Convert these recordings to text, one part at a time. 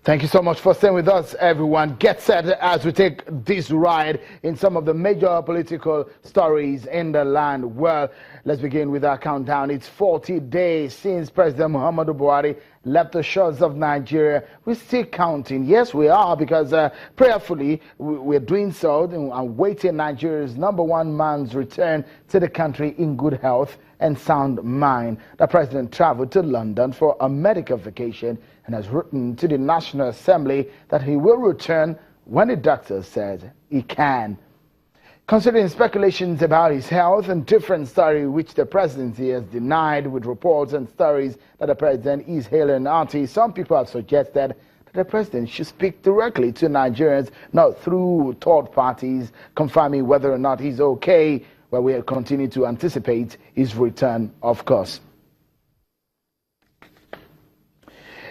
Thank you so much for staying with us, everyone. Get set as we take this ride in some of the major political stories in the land. Well, let's begin with our countdown. It's 40 days since President Muhammadu Buhari left the shores of Nigeria. We're still counting. Yes, we are, because prayerfully we're doing so and waiting Nigeria's #1 man's return to the country in good health and sound mind. The president traveled to London for a medical vacation and has written to the National Assembly that he will return when the doctor says he can. Considering speculations about his health and different stories which the presidency has denied, with reports and stories that the president is hale and hearty, some people have suggested that the president should speak directly to Nigerians, not through third parties, confirming whether or not he's okay. Well, we'll continue to anticipate his return, of course.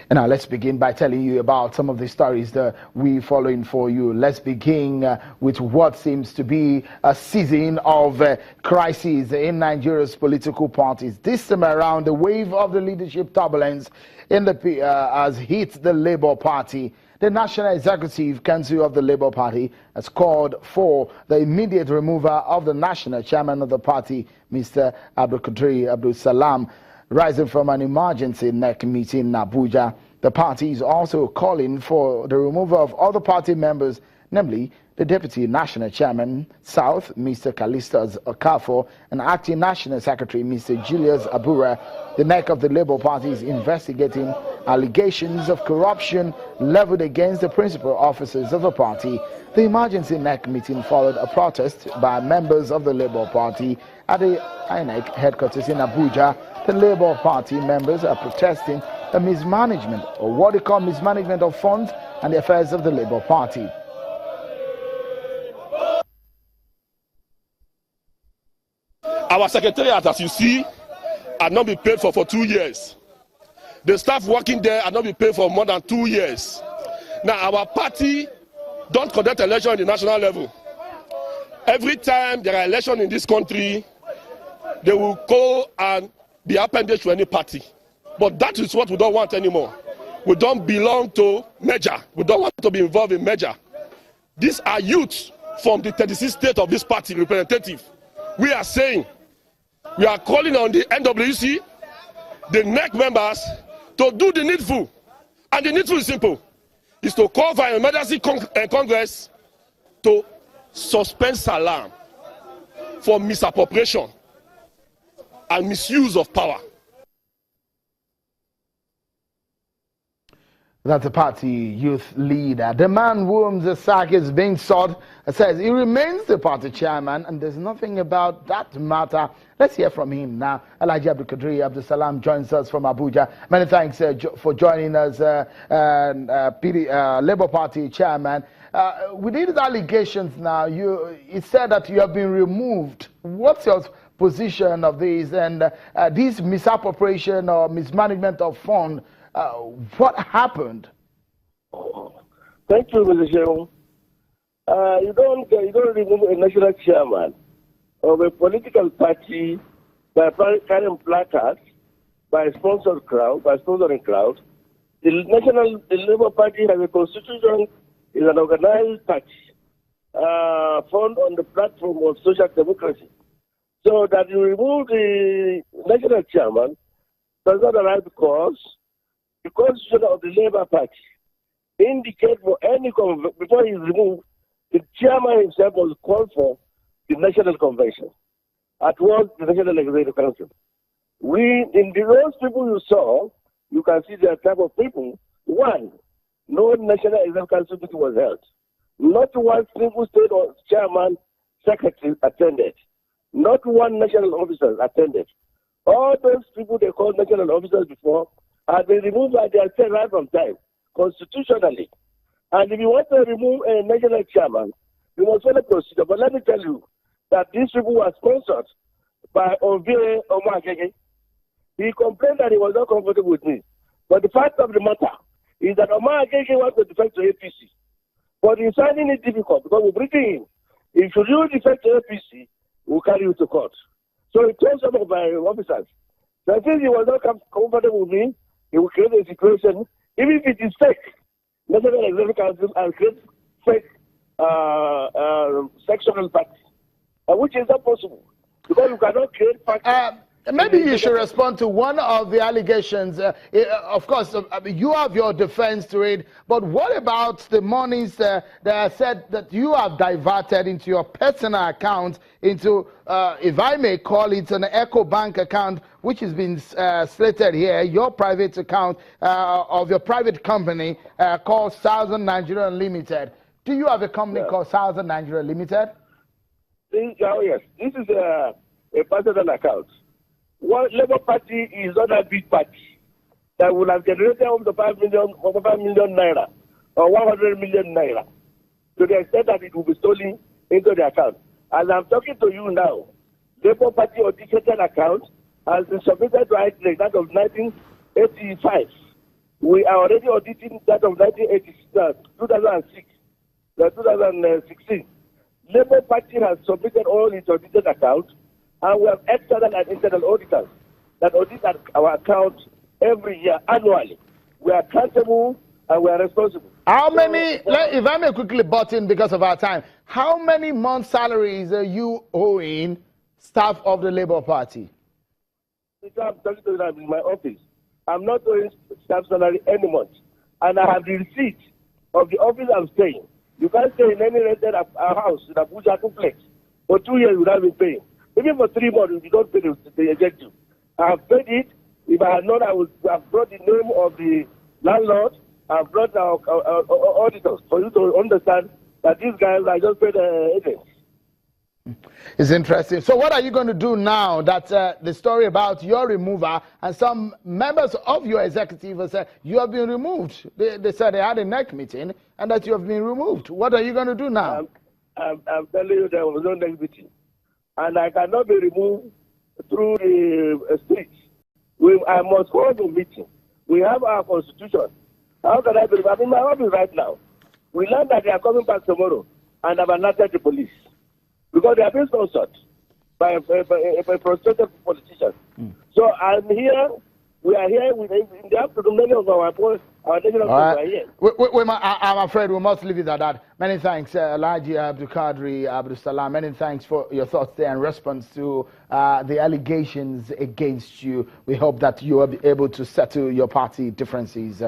And now let's begin by telling you about some of the stories that we're following for you. Let's begin with what seems to be a season of crises in Nigeria's political parties. This time around, the wave of the leadership turbulence has hit the Labour Party. The National Executive Council of the Labour Party has called for the immediate removal of the national chairman of the party, Mr. Abdulkadir Abdul Salam, rising from an emergency NEC meeting in Abuja. The party is also calling for the removal of other party members, namely the Deputy National Chairman, South, Mr. Callistus Okafor, and Acting National Secretary, Mr. Julius Abura. The NEC of the Labour Party is investigating allegations of corruption leveled against the principal officers of the party. The emergency NEC meeting followed a protest by members of the Labour Party at the INEC headquarters in Abuja. The Labour Party members are protesting the mismanagement, or what they call mismanagement, of funds and the affairs of the Labour Party. Our secretariat, as you see, had not been paid for 2 years. The staff working there had not been paid for more than 2 years. Now, our party don't conduct election at the national level. Every time there are elections in this country, they will go and be appended to any party. But that is what we don't want anymore. We don't belong to merger. We don't want to be involved in merger. These are youth from the 36 states of this party representative. We are saying, we are calling on the NWC, the NEC members, to do the needful. And the needful is simple. Is to call for an emergency Congress to suspend Salam for misappropriation and misuse of power. That's the party youth leader. The man whom the sack is being sought says he remains the party chairman, and there's nothing about that matter. Let's hear from him now. Alhaji Abdulkadir Abdul Salam joins us from Abuja. Many thanks for joining us, Labour Party chairman. With these allegations now, it said that you have been removed. What's your position of this, and this misappropriation or mismanagement of funds? What happened? Thank you, Mr. Shehu. You don't remove a national chairman of a political party by carrying placards, by sponsoring crowd. The Labour Party has a constitution, is an organized party, formed on the platform of social democracy. So that you remove the national chairman does not arrive because the constitution of the Labour Party indicates before he is removed, the chairman himself was called for the National Convention, at once the National Executive Council. In those people you saw, you can see the type of people. One, no National Executive Council meeting was held. Not one single state or chairman, secretary attended. Not one national officer attended. All those people they called national officers before have been removed by their state right from time, constitutionally. And if you want to remove a national chairman, you must follow procedure. But let me tell you that these people were sponsored by Ovie Omagege. He complained that he was not comfortable with me. But the fact of the matter is that Omagege wants to defect to APC. But he's finding it difficult because we're bringing him. If you defect to APC, we'll carry you to court. So he told some of my officers that since he was not comfortable with me, he will create a situation, even if it is fake, National Executive Council and create fake sectional parties, which is not possible because you cannot create parties. Maybe you should respond to one of the allegations. Of course, you have your defense to it, but what about the monies that are said that you have diverted into your personal account, into, if I may call it, an EcoBank account, which has been slated here, your private account of your private company called Southern Nigeria Limited. Do you have a company called Southern Nigeria Limited? Oh, yes. This is a personal account. One Labour Party is not a big party that would have generated up to 5 million naira or 100 million naira to the extent that it will be stolen into the account. As I'm talking to you now, Labour Party audited account has been submitted to ITREC, that of 1985. We are already auditing that of 2016. Labour Party has submitted all its audited accounts, and we have external and internal auditors that audit our account every year, annually. We are accountable and we are responsible. How many, if I may quickly butt in because of our time, how many months' salaries are you owing staff of the Labour Party? I'm talking to them in my office. I'm not owing staff salary any month. And I have the receipt of the office I'm staying. You can't stay in any rented house in Abuja complex for 2 years without me paying. Even for 3 months, if you don't pay the executive. I have paid it. If I had known, I would have brought the name of the landlord. I've brought our auditors for you to understand that these guys are just paid agents. It's interesting. So what are you going to do now that the story about your removal and some members of your executive have said you have been removed? They said they had a NEC meeting and that you have been removed. What are you going to do now? I'm telling you there was no NEC meeting. And I cannot be removed through the streets. I must hold a meeting. We have our constitution. How can I be removed? I'm in my office right now. We learned that they are coming back tomorrow and have alerted the police. Because they are being sponsored by frustrated politicians. So I'm here. We are here in the afternoon. Many of our national are here. I'm afraid we must leave it at that. Many thanks, Alhaji Abdul Kadri Abdul Salam. Many thanks for your thoughts there in response to the allegations against you. We hope that you will be able to settle your party differences